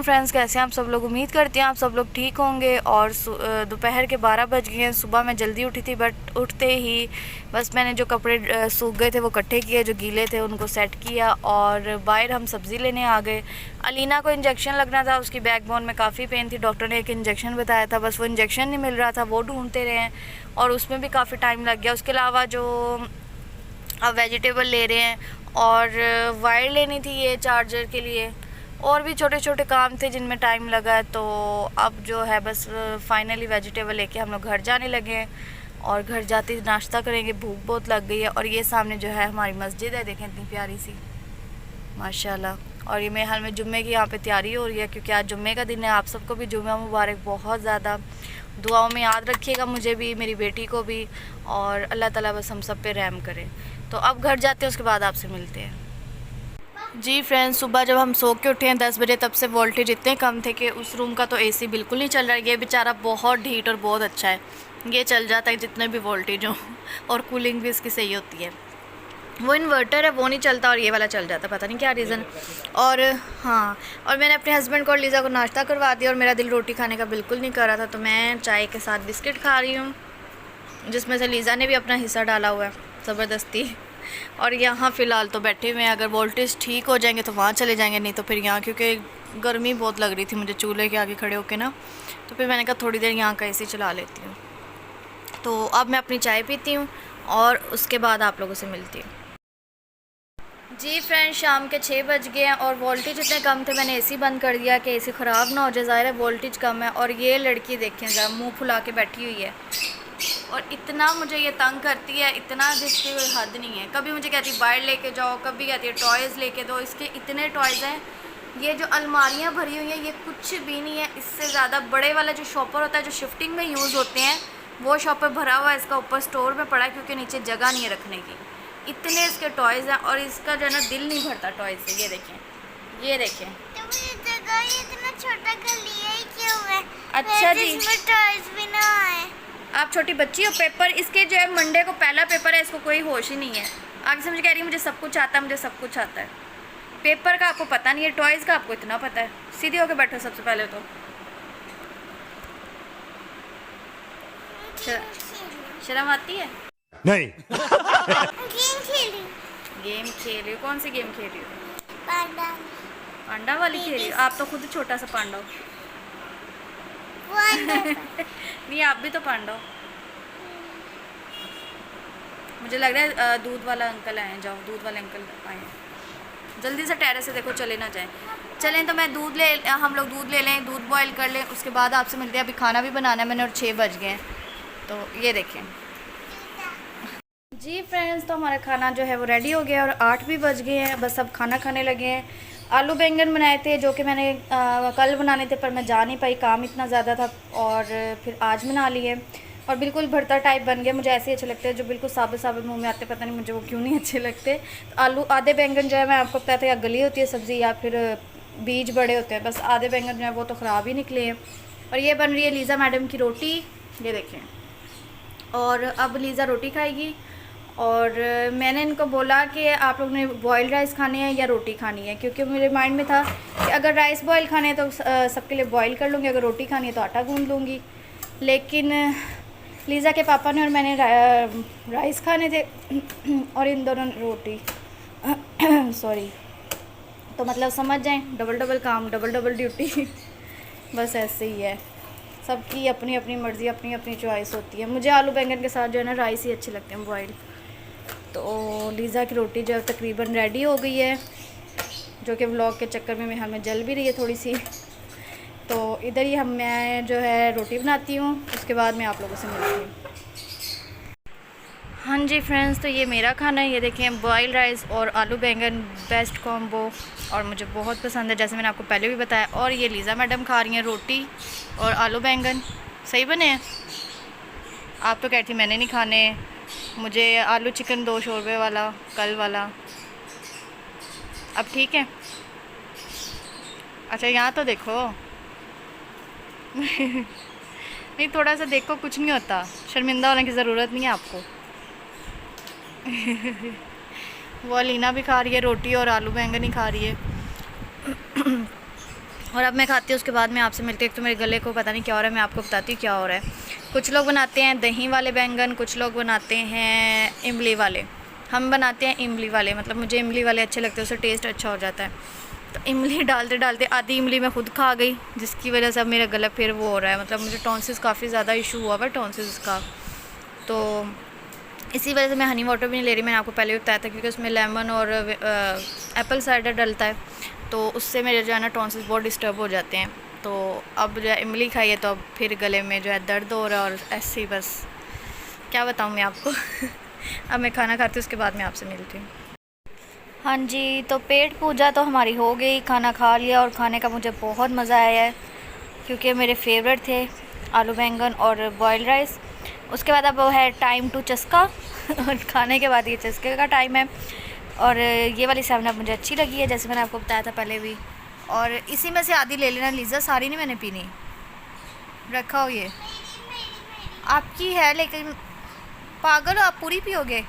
Friends, कैसे हैं आप सब लोग। उम्मीद करती हैं आप सब लोग ठीक होंगे। और दोपहर के 12 बज गए हैं। सुबह मैं जल्दी उठी थी, बट उठते ही बस मैंने जो कपड़े सूख गए थे वो इकट्ठे किए, जो गीले थे उनको सेट किया और बाहर हम सब्ज़ी लेने आ गए। अलीना को इंजेक्शन लगना था, उसकी बैकबोन में काफ़ी पेन थी। डॉक्टर ने एक इंजेक्शन बताया था, बस वो इंजेक्शन नहीं मिल रहा था, वो ढूंढते रहे हैं और उसमें भी काफ़ी टाइम लग गया। उसके अलावा जो अब वेजिटेबल ले रहे हैं और वायर लेनी थी ये चार्जर के लिए, और भी छोटे छोटे काम थे जिनमें टाइम लगा है। तो अब जो है बस फाइनली वेजिटेबल लेके हम लोग घर जाने लगे हैं और घर जाते ही नाश्ता करेंगे। भूख बहुत लग गई है। और ये सामने जो है हमारी मस्जिद है, देखें इतनी प्यारी सी माशाल्लाह। और ये मेरे हाल में जुम्मे की यहाँ पे तैयारी हो रही है, क्योंकि आज जुम्मे का दिन है। आप सबको भी जुम्मा मुबारक। बहुत ज़्यादा दुआओं में याद रखिएगा मुझे भी, मेरी बेटी को भी, और अल्लाह ताला बस हम सब पे रहम करे। तो अब घर जाते हैं, उसके बाद आपसे मिलते हैं। जी फ्रेंड्स, सुबह जब हम सो के उठे हैं 10 बजे, तब से वोल्टेज इतने कम थे कि उस रूम का तो एसी बिल्कुल नहीं चल रहा है। ये बेचारा बहुत ढीठ और बहुत अच्छा है, ये चल जाता है जितने भी वोल्टेज हो, और कूलिंग भी इसकी सही होती है। वो इन्वर्टर है वो नहीं चलता और ये वाला चल जाता, पता नहीं क्या रीज़न। और हाँ, और मैंने अपने हस्बैंड को और लीज़ा को नाश्ता करवा दिया, और मेरा दिल रोटी खाने का बिल्कुल नहीं कर रहा था, तो मैं चाय के साथ बिस्किट खा रही हूँ, जिसमें से लीज़ा ने भी अपना हिस्सा डाला हुआ है ज़बरदस्ती। और यहाँ फ़िलहाल तो बैठे हुए हैं, अगर वोल्टेज ठीक हो जाएंगे तो वहाँ चले जाएंगे, नहीं तो फिर यहाँ, क्योंकि गर्मी बहुत लग रही थी मुझे चूल्हे के आगे खड़े होके ना, तो फिर मैंने कहा थोड़ी देर यहाँ का एसी चला लेती हूँ। तो अब मैं अपनी चाय पीती हूँ और उसके बाद आप लोगों से मिलती हूँ। जी फ्रेंड्स, शाम के 6 बज गए हैं और वोल्टेज इतने कम थे, मैंने एसी बंद कर दिया कि एसी ख़राब ना हो जाए। ज़ाहिर है वोल्टेज कम है। और ये लड़की देखें ज़रा, मुँह फुला के बैठी हुई है और इतना मुझे ये तंग करती है, इतना जिसकी कोई हद नहीं है। कभी मुझे कहती है बाहर लेके जाओ, कभी कहती है टॉयज़ लेके दो। इसके इतने टॉयज़ हैं, ये जो अलमारियाँ भरी हुई हैं ये कुछ भी नहीं है। इससे ज़्यादा बड़े वाला जो शॉपर होता है, जो शिफ्टिंग में यूज़ होते हैं, वो शॉपर भरा हुआ है। इसका ऊपर स्टोर में पड़ा है, क्योंकि नीचे जगह नहीं है रखने की। इतने इसके टॉयज़ हैं और इसका जो है ना दिल नहीं भरता टॉयज़ से। ये देखें, ये देखें। तो ये जगह ये इतना छोटा कर लिया ही क्यों है? अच्छा जी, इसमें टॉयज भी ना आए। आप छोटी बच्ची हो। पेपर इसके जो है मंडे को पहला पेपर है, इसको कोई होश ही नहीं है। आगे से मुझे कह रही है मुझे सब कुछ आता है, मुझे सब कुछ आता है। पेपर का आपको पता नहीं है, टॉयज़ का आपको इतना पता है। सीधे होके बैठो सबसे पहले तो। शर्म आती है? नहीं। गेम खेली। गेम खेल रही हो? कौन सी गेम खेल रही हो? पांडा। पांडा वाली खेल रही हो? आप तो खुद छोटा सा पांडा हो। नहीं, आप भी तो पांडा हो। मुझे लग रहा है दूध वाला अंकल आए हैं। जाओ, दूध वाले अंकल आए हैं, जल्दी से टेरेस से देखो चले ना जाएं। चलें तो मैं हम लोग दूध ले लें, दूध बॉईल कर लें, उसके बाद आपसे मिलते हैं। अभी खाना भी बनाना है मैंने और 6 बज गए हैं। तो ये देखें जी फ्रेंड्स, तो हमारा खाना जो है वो रेडी हो गया और 8 भी बज गए हैं। बस अब खाना खाने लगे हैं। आलू बैंगन बनाए थे, जो कि मैंने कल बनाने थे, पर मैं जा नहीं पाई, काम इतना ज़्यादा था, और फिर आज बना लिए। और बिल्कुल भरता टाइप बन गया। मुझे ऐसे अच्छे लगते हैं जो बिल्कुल साबुत साबुत मुंह में आते, पता नहीं मुझे वो क्यों नहीं अच्छे लगते। तो आलू आधे बैंगन जो है, मैं आपको पता था, या गली होती है सब्ज़ी या फिर बीज बड़े होते हैं, बस आधे बैंगन जो है वो तो ख़राब ही निकले हैं। और ये बन रही है लीज़ा मैडम की रोटी, ये देखें। और अब लीज़ा रोटी खाएगी। और मैंने इनको बोला कि आप लोग ने बॉयल्ड राइस खाने हैं या रोटी खानी है, क्योंकि मेरे माइंड में था कि अगर राइस बॉयल खाने हैं तो सबके लिए बॉयल कर लूँगी, अगर रोटी खानी है तो आटा गूंद लूँगी। लेकिन लीज़ा के पापा ने और मैंने राइस खाने थे और इन दोनों ने रोटी। सॉरी। तो मतलब समझ जाएं, डबल डबल काम, डबल डबल ड्यूटी। बस ऐसे ही है, सबकी अपनी अपनी मर्ज़ी, अपनी अपनी चॉइस होती है। मुझे आलू बैंगन के साथ जो है ना राइस ही अच्छे लगते हैं बॉइल्ड। तो लीज़ा की रोटी जो है तकरीबन रेडी हो गई है, जो कि व्लॉग के चक्कर में हमें जल भी रही है थोड़ी सी। तो इधर ही मैं जो है रोटी बनाती हूँ, उसके बाद मैं आप लोगों से मिलती हूँ। हाँ जी फ्रेंड्स, तो ये मेरा खाना है। ये देखें, बॉइल्ड राइस और आलू बैंगन, बेस्ट कॉम्बो, और मुझे बहुत पसंद है, जैसे मैंने आपको पहले भी बताया। और ये लीज़ा मैडम खा रही हैं रोटी और आलू बैंगन। सही बने हैं? आप तो कहती मैंने नहीं खाने, मुझे आलू चिकन 2 शोरबे वाला कल वाला। अब ठीक है? अच्छा, यहाँ तो देखो। नहीं, थोड़ा सा देखो, कुछ नहीं होता, शर्मिंदा होने की ज़रूरत नहीं है आपको। वो अलीना भी खा रही है रोटी और आलू बैंगन ही खा रही है। और अब मैं खाती हूँ, उसके बाद मैं आपसे मिलती हूँ। एक तो मेरे गले को पता नहीं क्या हो रहा है, मैं आपको बताती हूँ क्या हो रहा है। कुछ लोग बनाते हैं दही वाले बैंगन, कुछ लोग बनाते हैं इमली वाले। हम बनाते हैं इमली वाले, मतलब मुझे इमली वाले अच्छे लगते हैं, उससे टेस्ट अच्छा हो जाता है। तो इमली डालते डालते आधी इमली मैं खुद खा गई, जिसकी वजह से अब मेरा गला फिर वो हो रहा है, मतलब मुझे टॉन्सिस काफ़ी ज़्यादा इशू हुआ हुआ टॉन्सिस का। तो इसी वजह से मैं हनी वाटर भी नहीं ले रही, मैंने आपको पहले भी बताया था, क्योंकि उसमें लेमन और एप्पल साइडर डलता है, तो उससे मेरे जो है ना टॉन्सिस बहुत डिस्टर्ब हो जाते हैं। तो अब जो है इमली खाई है, तो अब फिर गले में जो है दर्द हो रहा है, और ऐसे ही बस क्या बताऊँ मैं आपको। अब मैं खाना खाती हूँ, उसके बाद मैं आपसे मिलती हूँ। हाँ जी, तो पेट पूजा तो हमारी हो गई, खाना खा लिया, और खाने का मुझे बहुत मज़ा आया है, क्योंकि मेरे फेवरेट थे आलू बैंगन और बॉयल्ड राइस। उसके बाद अब वो है टाइम टू चस्का। और खाने के बाद ये चस्के का टाइम है। और ये वाली 7 अप मुझे अच्छी लगी है, जैसे मैंने आपको बताया था पहले भी। और इसी में से आधी ले लेना लीज़ा, सारी नहीं मैंने पीनी, रखा हो ये आपकी है, लेकिन पागल हो आप, पूरी पियोगे,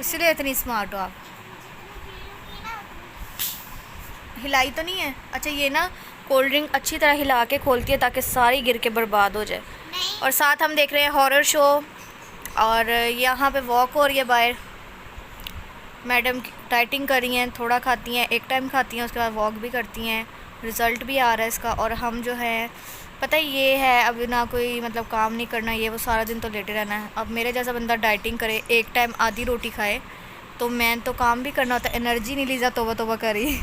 इसलिए इतनी स्मार्ट हो आप। हिलाई तो नहीं है? अच्छा, ये ना कोल्ड ड्रिंक अच्छी तरह हिला के खोलती है, ताकि सारी गिर के बर्बाद हो जाए। और साथ हम देख रहे हैं हॉरर शो, और यहाँ पे वॉक हो रही है बाहर। मैडम डाइटिंग कर रही हैं, थोड़ा खाती हैं, एक टाइम खाती हैं, उसके बाद वॉक भी करती हैं, रिज़ल्ट भी आ रहा है इसका। और हम जो है पता ही ये है, अब ना कोई मतलब काम नहीं करना, ये वो सारा दिन तो लेटे रहना है। अब मेरे जैसा बंदा डाइटिंग करे, एक टाइम आधी रोटी खाए, तो मैं तो काम भी करना होता है, एनर्जी नहीं ली जा, तोबा तोबा करी।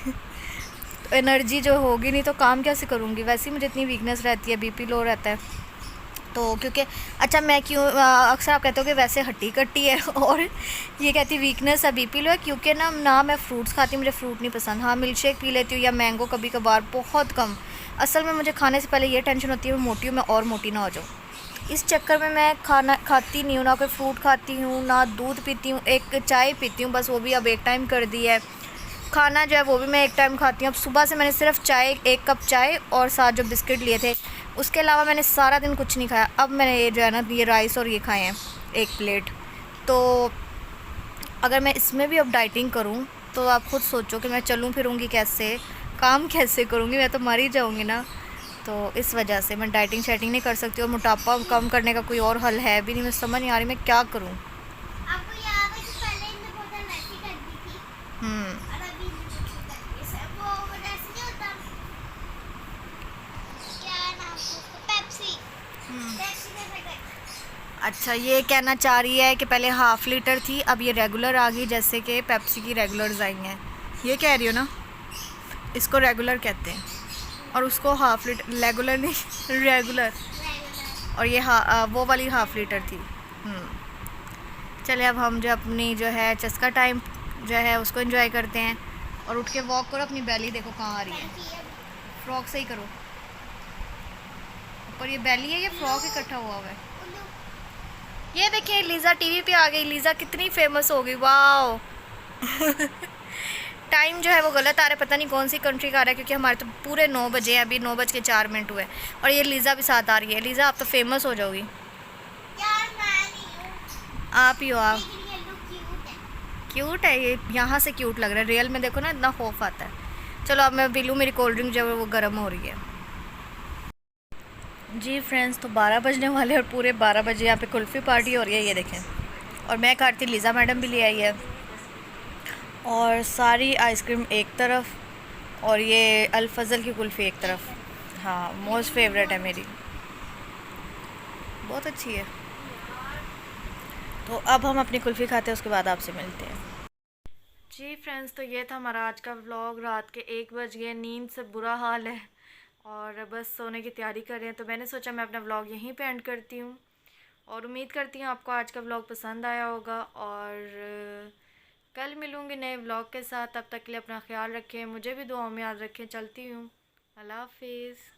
तो एनर्जी जो होगी नहीं तो काम कैसे करूँगी। वैसे ही मुझे इतनी वीकनेस रहती है, बीपी लो रहता है, तो क्योंकि अच्छा मैं क्यों अक्सर आप कहते हो कि वैसे हट्टी कट्टी है, और ये कहती वीकनेस है, बीपी लो है, क्योंकि ना मैं फ्रूट्स खाती हूँ, मुझे फ्रूट नहीं पसंद। हाँ, मिल्क शेक पी लेती हूँ, या मैंगो कभी कभार, बहुत कम। असल में मुझे खाने से पहले ये टेंशन होती है मैं मोटी हूँ, मैं और मोटी ना हो जाऊँ। इस चक्कर में मैं खाना खाती नहीं हूँ, ना कोई फ्रूट खाती हूँ, ना दूध पीती हूँ, एक चाय पीती हूँ बस, वो भी अब एक टाइम कर दी है। खाना जो है वो भी मैं एक टाइम खाती हूँ। अब सुबह से मैंने सिर्फ चाय, 1 कप चाय और साथ जो बिस्किट लिए थे, उसके अलावा मैंने सारा दिन कुछ नहीं खाया। अब मैंने ये जो है ना ये राइस और ये खाए हैं 1 प्लेट। तो अगर मैं इसमें भी अब डाइटिंग करूँ, तो आप खुद सोचो कि मैं चलूँ फिरूँगी कैसे, काम कैसे करूँगी, मैं तो मर ही जाऊँगी ना। तो इस वजह से मैं डाइटिंग शाइटिंग नहीं कर सकती, और मोटापा कम करने का कोई और हल है भी नहीं। मैं समझ नहीं आ रही मैं क्या करूँ। आपको याद है कि पहले इनने बोतल वैसी कर दी थी और अभी इनने बोतल कर दी है, वो वैसे नहीं होता, क्या नाम उसका, पेप्सी, पेप्सी जैसा कर। अच्छा, ये कहना चाह रही है कि पहले ½ लीटर थी, अब ये रेगुलर आ गई, जैसे कि पेप्सी की रेगुलर्स आई हैं, ये कह रही हो ना। इसको रेगुलर कहते हैं, और उसको ½ लीटर, रेगुलर नहीं रेगुलर। और ये वो वाली ½ लीटर थी। चले, अब हम जो अपनी जो है चस्का टाइम जो है उसको एंजॉय करते हैं। और उठ के वॉक करो, अपनी बैली देखो कहाँ आ रही है, फ्रॉक सही करो। ऊपर ये बैली है, ये फ्रॉक इकट्ठा हुआ हुआ है। ये देखिए लीज़ा टीवी पे आ गई, लीज़ा कितनी फेमस हो गई, वाओ। टाइम जो है वो गलत आ रहा है, पता नहीं कौन सी कंट्री का आ रहा है, क्योंकि हमारे तो पूरे 9 बजे हैं, अभी 9:04 हुए, और ये लीज़ा भी साथ आ रही है। लीज़ा आप तो फेमस हो जाओगी। यार मैं नहीं हूँ, आप ही हो आप। लेकिन ये लुक क्यूट है। क्यूट है ये, यहाँ से क्यूट लग रहा है, रियल में देखो ना इतना खौफ आता है। चलो अब मैं पी लूँ, मेरी कोल्ड ड्रिंक जो है वो गर्म हो रही है। जी फ्रेंड्स, तो 12 बजने वाले, और पूरे 12 बजे यहाँ पे कुल्फ़ी पार्टी हो रही है, ये देखें। और मैं खाती, लीज़ा मैडम भी ले आई है, और सारी आइसक्रीम एक तरफ, और ये अल-फज़ल की कुल्फ़ी एक तरफ। हाँ, मोस्ट फेवरेट है मेरी, बहुत अच्छी है। तो अब हम अपनी कुल्फ़ी खाते हैं, उसके बाद आपसे मिलते हैं। जी फ्रेंड्स, तो ये था हमारा आज का व्लॉग। रात के 1 बज गए, नींद से बुरा हाल है, और बस सोने की तैयारी कर रहे हैं। तो मैंने सोचा मैं अपना व्लॉग यहीं पे एंड करती हूँ, और उम्मीद करती हूँ आपको आज का व्लॉग पसंद आया होगा। और कल मिलूँगी नए व्लॉग के साथ, तब तक के लिए अपना ख्याल रखें, मुझे भी दुआओं में याद रखें। चलती हूँ, अल्लाह हाफिज़।